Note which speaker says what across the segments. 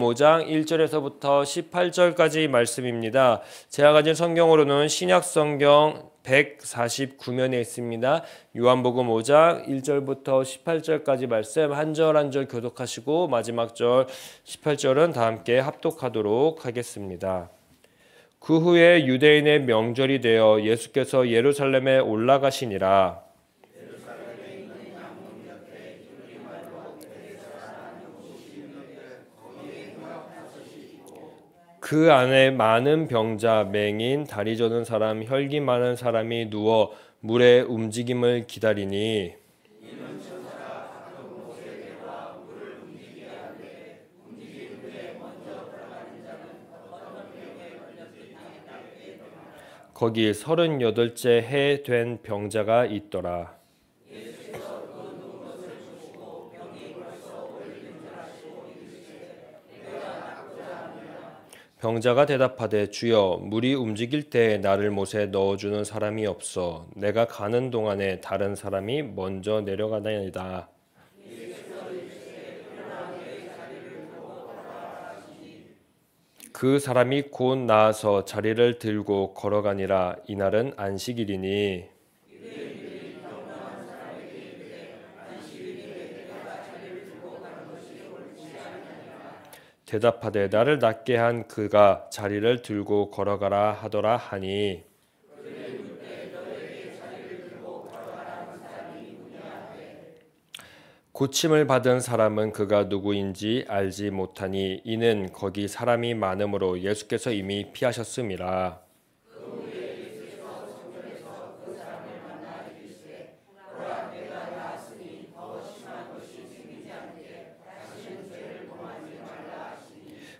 Speaker 1: 5장 1절에서부터 18절까지 말씀입니다. 제가 가진 성경으로는 신약 성경 149면에 있습니다. 요한복음 5장 1절부터 18절까지 말씀 한 절 한 절 교독하시고 마지막 절 18절은 다 함께 합독하도록 하겠습니다. 그 후에 유대인의 명절이 되어 예수께서 예루살렘에 올라가시니라. 그 안에 많은 병자, 맹인, 다리 저는 사람, 혈기 많은 사람이 누워 물의 움직임을 기다리니 거기 38째 해 된 병자가 있더라. 병자가 대답하되 주여 물이 움직일 때에 나를 못에 넣어주는 사람이 없어 내가 가는 동안에 다른 사람이 먼저 내려가나이다. 그 사람이 곧 나아서 자리를 들고 걸어가니라. 이날은 안식일이니 대답하되 나를 낫게 한 그가 자리를 들고 걸어가라 하더라 하니 고침을 받은 사람은 그가 누구인지 알지 못하니 이는 거기 사람이 많음으로 예수께서 이미 피하셨음이라.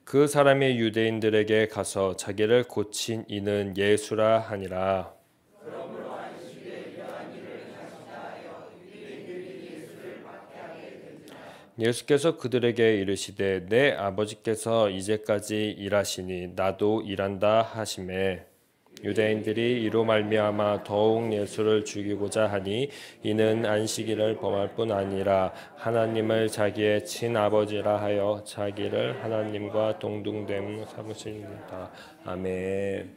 Speaker 1: 그 사람이 유대인들에게 가서 자기를 고친 이는 예수라 하니라. 예수께서 그들에게 이르시되 내 아버지께서 이제까지 일하시니 나도 일한다 하시매 유대인들이 이로 말미암아 더욱 예수를 죽이고자 하니 이는 안식일을 범할 뿐 아니라 하나님을 자기의 친아버지라 하여 자기를 하나님과 동등됨 삼으십니다. 아멘.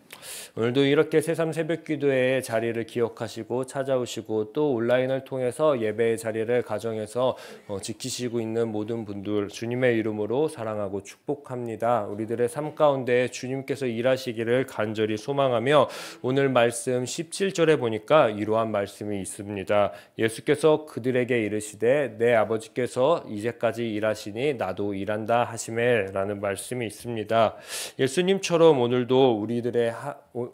Speaker 1: 오늘도 이렇게 새삼 새벽기도의 자리를 기억하시고 찾아오시고 또 온라인을 통해서 예배의 자리를 가정에서 지키시고 있는 모든 분들 주님의 이름으로 사랑하고 축복합니다. 우리들의 삶 가운데 주님께서 일하시기를 간절히 소망하며 오늘 말씀 17절에 보니까 이러한 말씀이 있습니다. 예수께서 그들에게 이르시되 내 아버지께서 이제까지 일하시니 나도 일한다 하시매 라는 말씀이 있습니다. 예수님처럼 오늘도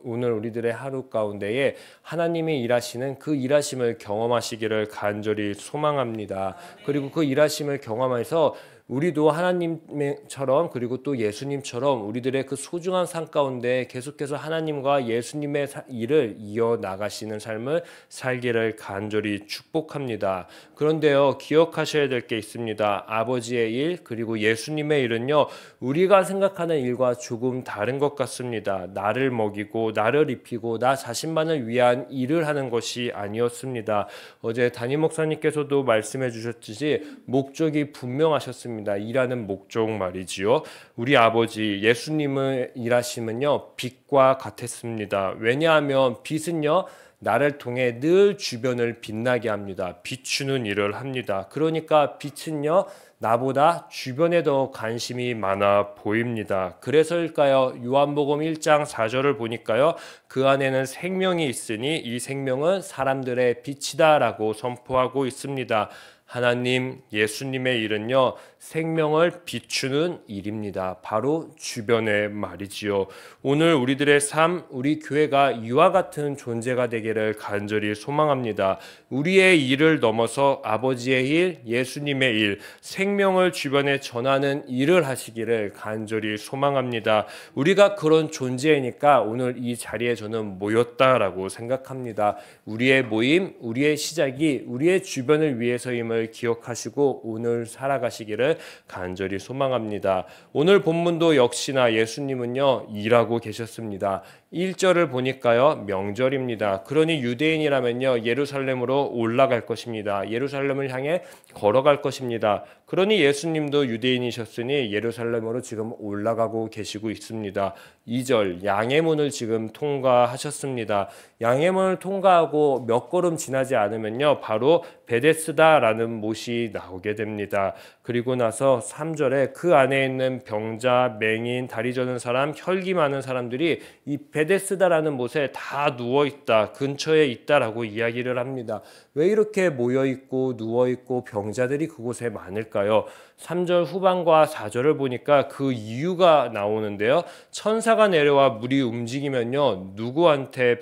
Speaker 1: 오늘 우리들의 하루 가운데에 하나님이 일하시는 그 일하심을 경험하시기를 간절히 소망합니다. 그리고 그 일하심을 경험해서 우리도 하나님처럼 그리고 또 예수님처럼 우리들의 그 소중한 삶 가운데 계속해서 하나님과 예수님의 일을 이어나가시는 삶을 살기를 간절히 축복합니다. 그런데요, 기억하셔야 될 게 있습니다. 아버지의 일 그리고 예수님의 일은요, 우리가 생각하는 일과 조금 다른 것 같습니다. 나를 먹이고 나를 입히고 나 자신만을 위한 일을 하는 것이 아니었습니다. 어제 담임 목사님께서도 말씀해 주셨듯이 목적이 분명하셨습니다. 일하는 목적 말이지요. 우리 아버지 예수님의 일하심은요 빛과 같았습니다. 왜냐하면 빛은요 나를 통해 늘 주변을 빛나게 합니다. 비추는 일을 합니다. 그러니까 빛은요 나보다 주변에 더 관심이 많아 보입니다. 그래서일까요? 요한복음 1장 4절을 보니까요. 그 안에는 생명이 있으니 이 생명은 사람들의 빛이다라고 선포하고 있습니다. 하나님 예수님의 일은요 생명을 비추는 일입니다. 바로 주변의 말이지요. 오늘 우리들의 삶, 우리 교회가 이와 같은 존재가 되기를 간절히 소망합니다. 우리의 일을 넘어서 아버지의 일, 예수님의 일, 생명을 주변에 전하는 일을 하시기를 간절히 소망합니다. 우리가 그런 존재이니까 오늘 이 자리에 저는 모였다라고 생각합니다. 우리의 모임, 우리의 시작이 우리의 주변을 위해서임을 기억하시고 오늘 살아가시기를 간절히 소망합니다. 오늘 본문도 역시나 예수님은요 일하고 계셨습니다. 1절을 보니까요 명절입니다. 그러니 유대인이라면요 예루살렘으로 올라갈 것입니다. 예루살렘을 향해 걸어갈 것입니다. 그러니 예수님도 유대인이셨으니 예루살렘으로 지금 올라가고 계시고 있습니다. 2절 양의 문을 지금 통과하셨습니다. 양의 문을 통과하고 몇 걸음 지나지 않으면요 바로 베데스다라는 못이 나오게 됩니다. 그리고 나서 3절에 그 안에 있는 병자, 맹인, 다리 저는 사람, 혈기 많은 사람들이 이 베데스다라는 못에 다 누워있다, 근처에 있다라고 이야기를 합니다. 왜 이렇게 모여있고 누워있고 병자들이 그곳에 많을까요? 3절 후반과 4절을 보니까 그 이유가 나오는데요. 천사가 내려와 물이 움직이면요 누구한테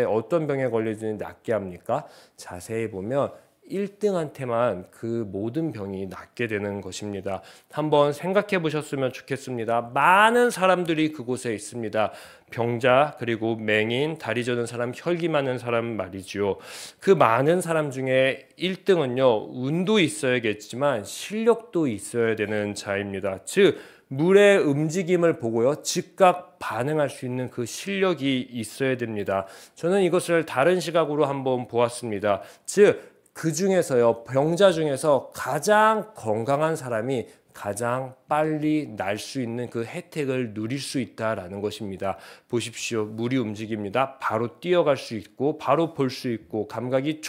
Speaker 1: 어떤 병에 걸리든지 낫게 합니까? 자세히 보면 1등한테만 그 모든 병이 낫게 되는 것입니다. 한번 생각해 보셨으면 좋겠습니다. 많은 사람들이 그곳에 있습니다. 병자, 그리고 맹인, 다리 저는 사람, 혈기 많은 사람 말이죠. 그 많은 사람 중에 1등은요 운도 있어야겠지만 실력도 있어야 되는 자입니다. 즉 물의 움직임을 보고요 즉각 반응할 수 있는 그 실력이 있어야 됩니다. 저는 이것을 다른 시각으로 한번 보았습니다. 즉 그 중에서요 병자 중에서 가장 건강한 사람이 가장 빨리 날 수 있는 그 혜택을 누릴 수 있다라는 것입니다. 보십시오. 물이 움직입니다. 바로 뛰어갈 수 있고 바로 볼 수 있고 감각이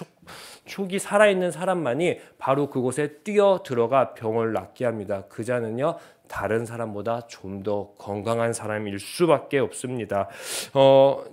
Speaker 1: 촉이 살아있는 사람만이 바로 그곳에 뛰어 들어가 병을 낫게 합니다. 그 자는요 다른 사람보다 좀 더 건강한 사람일 수밖에 없습니다.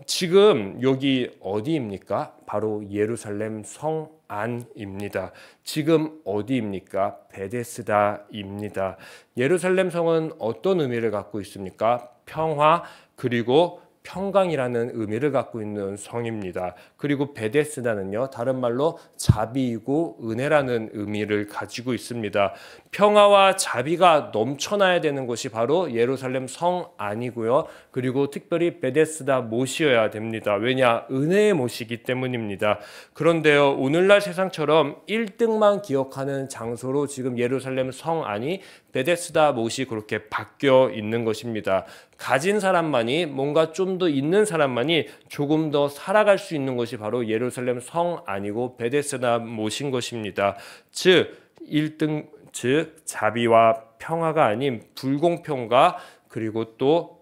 Speaker 1: 지금 여기 어디입니까? 바로 예루살렘 성 안입니다. 지금 어디입니까? 베데스다입니다. 예루살렘 성은 어떤 의미를 갖고 있습니까? 평화 그리고 평강이라는 의미를 갖고 있는 성입니다. 그리고 베데스다는요 다른 말로 자비이고 은혜라는 의미를 가지고 있습니다. 평화와 자비가 넘쳐나야 되는 곳이 바로 예루살렘 성 안이고요. 그리고 특별히 베데스다 못이어야 됩니다. 왜냐? 은혜의 못이기 때문입니다. 그런데요 오늘날 세상처럼 1등만 기억하는 장소로 지금 예루살렘 성 안이 베데스다 못이 그렇게 바뀌어 있는 것입니다. 가진 사람만이 뭔가 좀 더 있는 사람만이 조금 더 살아갈 수 있는 것이 바로 예루살렘 성 아니고 베데스다 못인 것입니다. 즉 1등 즉 자비와 평화가 아닌 불공평과 그리고 또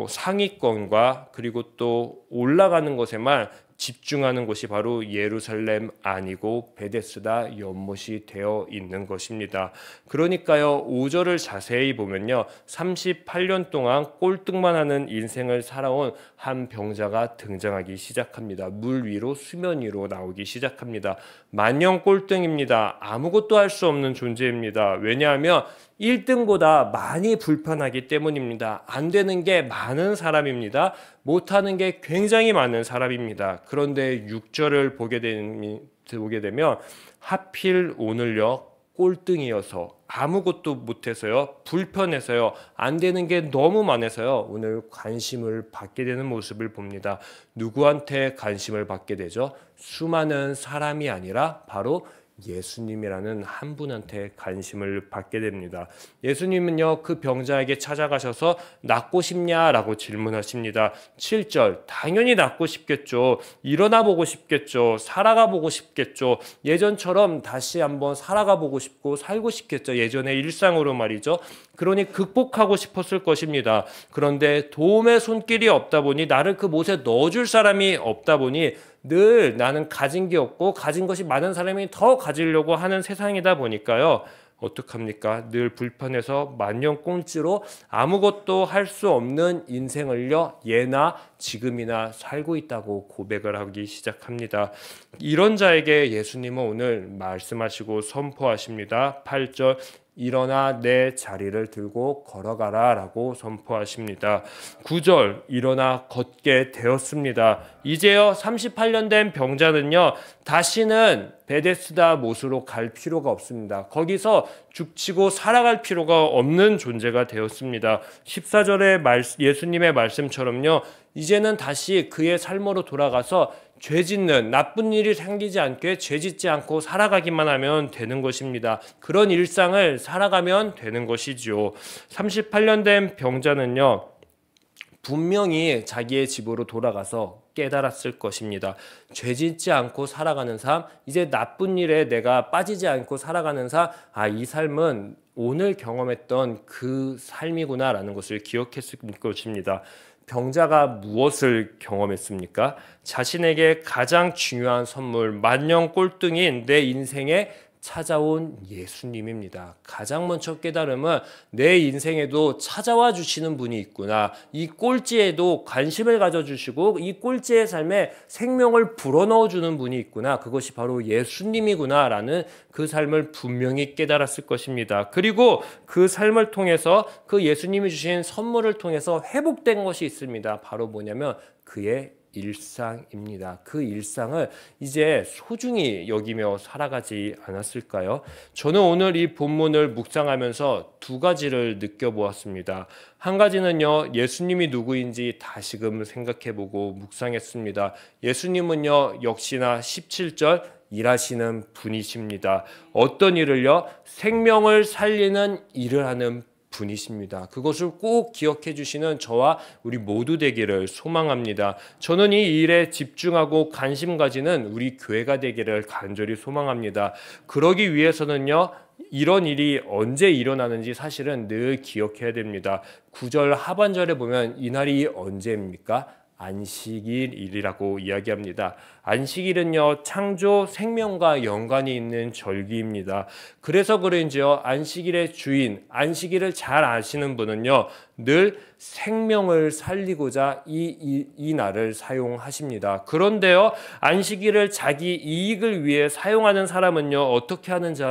Speaker 1: 상위권과 그리고 또 올라가는 것에만 집중하는 곳이 바로 예루살렘 아니고 베데스다 연못이 되어 있는 것입니다. 그러니까요 5절을 자세히 보면요 38년 동안 꼴등만 하는 인생을 살아온 한 병자가 등장하기 시작합니다. 물 위로 수면 위로 나오기 시작합니다. 만년 꼴등입니다. 아무것도 할 수 없는 존재입니다. 왜냐하면 1등보다 많이 불편하기 때문입니다. 안 되는 게 많은 사람입니다. 못하는 게 굉장히 많은 사람입니다. 그런데 6절을 보게 되면 하필 오늘요 꼴등이어서 아무것도 못해서요 불편해서요 안 되는 게 너무 많아서요 오늘 관심을 받게 되는 모습을 봅니다. 누구한테 관심을 받게 되죠? 수많은 사람이 아니라 바로 예수님이라는 한 분한테 관심을 받게 됩니다. 예수님은요 그 병자에게 찾아가셔서 낫고 싶냐라고 질문하십니다. 7절 당연히 낫고 싶겠죠. 일어나 보고 싶겠죠. 살아가 보고 싶겠죠. 예전처럼 다시 한번 살아가 보고 싶고 살고 싶겠죠. 예전의 일상으로 말이죠. 그러니 극복하고 싶었을 것입니다. 그런데 도움의 손길이 없다 보니 나를 그 못에 넣어줄 사람이 없다 보니 늘 나는 가진 게 없고 가진 것이 많은 사람이 더 가지려고 하는 세상이다 보니까요. 어떡합니까? 늘 불편해서 만년꽁지로 아무것도 할 수 없는 인생을요 예나 지금이나 살고 있다고 고백을 하기 시작합니다. 이런 자에게 예수님은 오늘 말씀하시고 선포하십니다. 8절 일어나 내 자리를 들고 걸어가라 라고 선포하십니다. 9절 일어나 걷게 되었습니다. 이제요 38년 된 병자는요 다시는 베데스다 못으로 갈 필요가 없습니다. 거기서 죽치고 살아갈 필요가 없는 존재가 되었습니다. 14절의 예수님의 말씀처럼요 이제는 다시 그의 삶으로 돌아가서 죄 짓는 나쁜 일이 생기지 않게 죄 짓지 않고 살아가기만 하면 되는 것입니다. 그런 일상을 살아가면 되는 것이지요. 38년 된 병자는요 분명히 자기의 집으로 돌아가서 깨달았을 것입니다. 죄 짓지 않고 살아가는 삶, 이제 나쁜 일에 내가 빠지지 않고 살아가는 삶, 이 삶은 오늘 경험했던 그 삶이구나라는 것을 기억했을 것입니다. 병자가 무엇을 경험했습니까? 자신에게 가장 중요한 선물, 만년 꼴등인 내 인생에 찾아온 예수님입니다. 가장 먼저 깨달음은 내 인생에도 찾아와 주시는 분이 있구나. 이 꼴찌에도 관심을 가져주시고 이 꼴찌의 삶에 생명을 불어넣어 주는 분이 있구나. 그것이 바로 예수님이구나 라는 그 삶을 분명히 깨달았을 것입니다. 그리고 그 삶을 통해서 그 예수님이 주신 선물을 통해서 회복된 것이 있습니다. 바로 뭐냐면 그의 일상입니다. 그 일상을 이제 소중히 여기며 살아가지 않았을까요? 저는 오늘 이 본문을 묵상하면서 두 가지를 느껴보았습니다. 한 가지는요, 예수님이 누구인지 다시금 생각해보고 묵상했습니다. 예수님은요, 역시나 17절 일하시는 분이십니다. 어떤 일을요? 생명을 살리는 일을 하는 분이십니다. 그것을 꼭 기억해 주시는 저와 우리 모두 되기를 소망합니다. 저는 이 일에 집중하고 관심 가지는 우리 교회가 되기를 간절히 소망합니다. 그러기 위해서는요, 이런 일이 언제 일어나는지 사실은 늘 기억해야 됩니다. 9절 하반절에 보면 이날이 언제입니까? 안식일이라고 이야기합니다. 안식일은요, 창조 생명과 연관이 있는 절기입니다. 그래서 그런지요, 안식일의 주인, 안식일을 잘 아시는 분은요, 늘 생명을 살리고자 이 날을 사용하십니다. 그런데요, 안식일을 자기 이익을 위해 사용하는 사람은요, 어떻게 하는지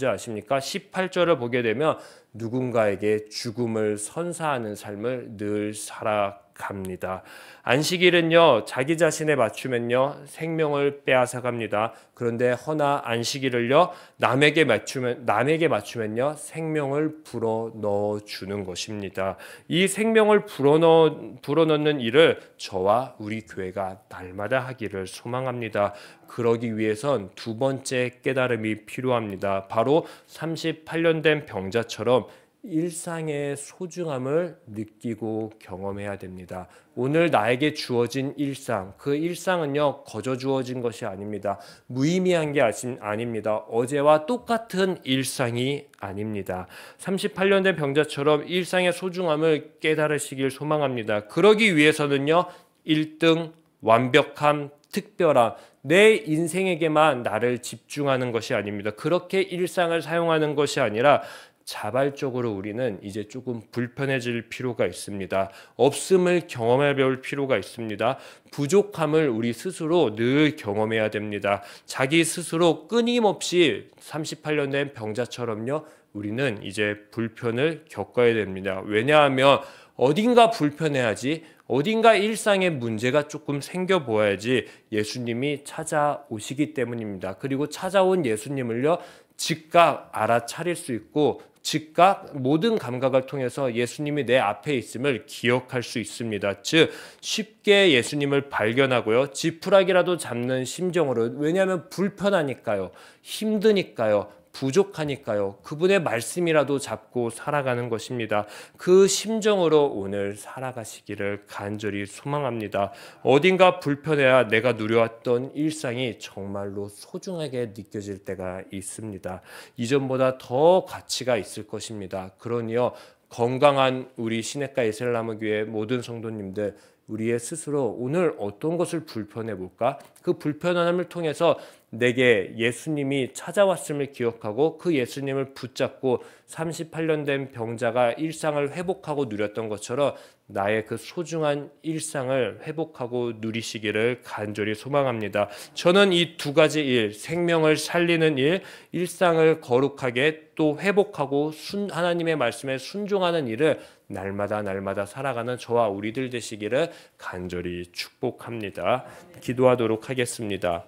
Speaker 1: 아십니까? 18절을 보게 되면 누군가에게 죽음을 선사하는 삶을 늘 살아갑니다. 안식일은요, 자기 자신에 맞추면요, 생명을 빼앗아갑니다. 그런데 허나 안식일을요, 남에게 맞추면요, 생명을 불어넣어 주는 것입니다. 이 생명을 불어넣는 일을 저와 우리 교회가 날마다 하기를 소망합니다. 그러기 위해선 두 번째 깨달음이 필요합니다. 바로 38년 된 병자처럼 일상의 소중함을 느끼고 경험해야 됩니다. 오늘 나에게 주어진 일상, 그 일상은요, 거저 주어진 것이 아닙니다. 무의미한 게 아닙니다. 어제와 똑같은 일상이 아닙니다. 38년 된 병자처럼 일상의 소중함을 깨달으시길 소망합니다. 그러기 위해서는요, 1등, 완벽함, 특별함, 내 인생에게만 나를 집중하는 것이 아닙니다. 그렇게 일상을 사용하는 것이 아니라 자발적으로 우리는 이제 조금 불편해질 필요가 있습니다. 없음을 경험해 볼 필요가 있습니다. 부족함을 우리 스스로 늘 경험해야 됩니다. 자기 스스로 끊임없이 38년 된 병자처럼요, 우리는 이제 불편을 겪어야 됩니다. 왜냐하면 어딘가 불편해야지, 어딘가 일상에 문제가 조금 생겨보아야지 예수님이 찾아오시기 때문입니다. 그리고 찾아온 예수님을요, 즉각 알아차릴 수 있고 즉각 모든 감각을 통해서 예수님이 내 앞에 있음을 기억할 수 있습니다. 즉 쉽게 예수님을 발견하고요, 지푸라기라도 잡는 심정으로, 왜냐하면 불편하니까요, 힘드니까요, 부족하니까요, 그분의 말씀이라도 잡고 살아가는 것입니다. 그 심정으로 오늘 살아가시기를 간절히 소망합니다. 어딘가 불편해야 내가 누려왔던 일상이 정말로 소중하게 느껴질 때가 있습니다. 이전보다 더 가치가 있을 것입니다. 그러니요, 건강한 우리 시냇가 에셀나무교회 모든 성도님들, 우리의 스스로 오늘 어떤 것을 불편해 볼까? 그 불편함을 통해서 내게 예수님이 찾아왔음을 기억하고 그 예수님을 붙잡고 38년 된 병자가 일상을 회복하고 누렸던 것처럼 나의 그 소중한 일상을 회복하고 누리시기를 간절히 소망합니다. 저는 이 두 가지 일, 생명을 살리는 일, 일상을 거룩하게 또 회복하고 하나님의 말씀에 순종하는 일을 날마다 살아가는 저와 우리들 되시기를 간절히 축복합니다. 기도하도록 하겠습니다.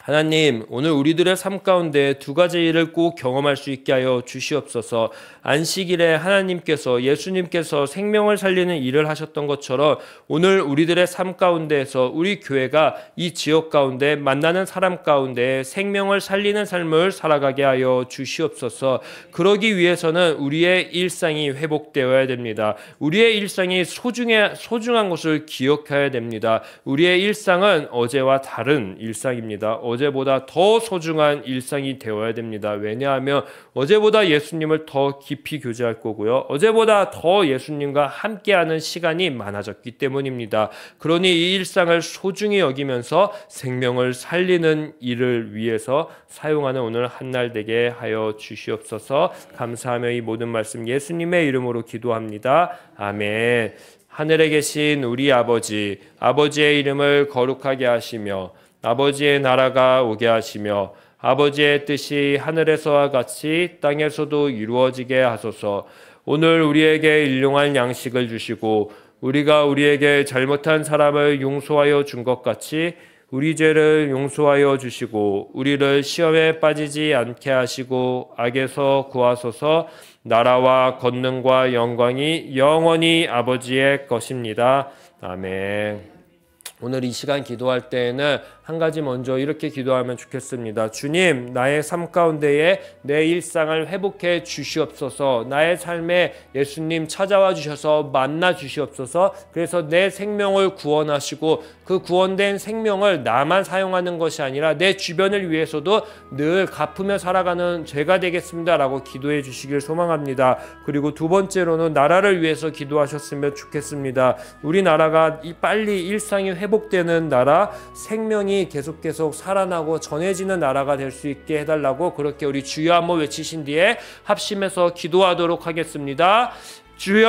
Speaker 1: 하나님, 오늘 우리들의 삶 가운데 두 가지 일을 꼭 경험할 수 있게 하여 주시옵소서. 안식일에 하나님께서, 예수님께서 생명을 살리는 일을 하셨던 것처럼 오늘 우리들의 삶 가운데에서 우리 교회가 이 지역 가운데 만나는 사람 가운데 생명을 살리는 삶을 살아가게 하여 주시옵소서. 그러기 위해서는 우리의 일상이 회복되어야 됩니다. 우리의 일상이 소중한 것을 기억해야 됩니다. 우리의 일상은 어제와 다른 일상입니다. 어제보다 더 소중한 일상이 되어야 됩니다. 왜냐하면 어제보다 예수님을 더 깊이 교제할 거고요. 어제보다 더 예수님과 함께하는 시간이 많아졌기 때문입니다. 그러니 이 일상을 소중히 여기면서 생명을 살리는 일을 위해서 사용하는 오늘 한날 되게 하여 주시옵소서. 감사하며 이 모든 말씀 예수님의 이름으로 기도합니다. 아멘. 하늘에 계신 우리 아버지, 아버지의 이름을 거룩하게 하시며 아버지의 나라가 오게 하시며 아버지의 뜻이 하늘에서와 같이 땅에서도 이루어지게 하소서. 오늘 우리에게 일용할 양식을 주시고 우리가 우리에게 잘못한 사람을 용서하여 준 것 같이 우리 죄를 용서하여 주시고 우리를 시험에 빠지지 않게 하시고 악에서 구하소서. 나라와 권능과 영광이 영원히 아버지의 것입니다. 아멘. 오늘 이 시간 기도할 때에는 한 가지 먼저 이렇게 기도하면 좋겠습니다. 주님, 나의 삶 가운데에 내 일상을 회복해 주시옵소서. 나의 삶에 예수님 찾아와 주셔서 만나 주시옵소서. 그래서 내 생명을 구원하시고 그 구원된 생명을 나만 사용하는 것이 아니라 내 주변을 위해서도 늘 갚으며 살아가는 죄가 되겠습니다 라고 기도해 주시길 소망합니다. 그리고 두 번째로는 나라를 위해서 기도하셨으면 좋겠습니다. 우리나라가 빨리 일상이 회복되는 나라, 생명이 계속 살아나고 전해지는 나라가 될 수 있게 해달라고 그렇게 우리 주여 한번 외치신 뒤에 합심해서 기도하도록 하겠습니다. 주여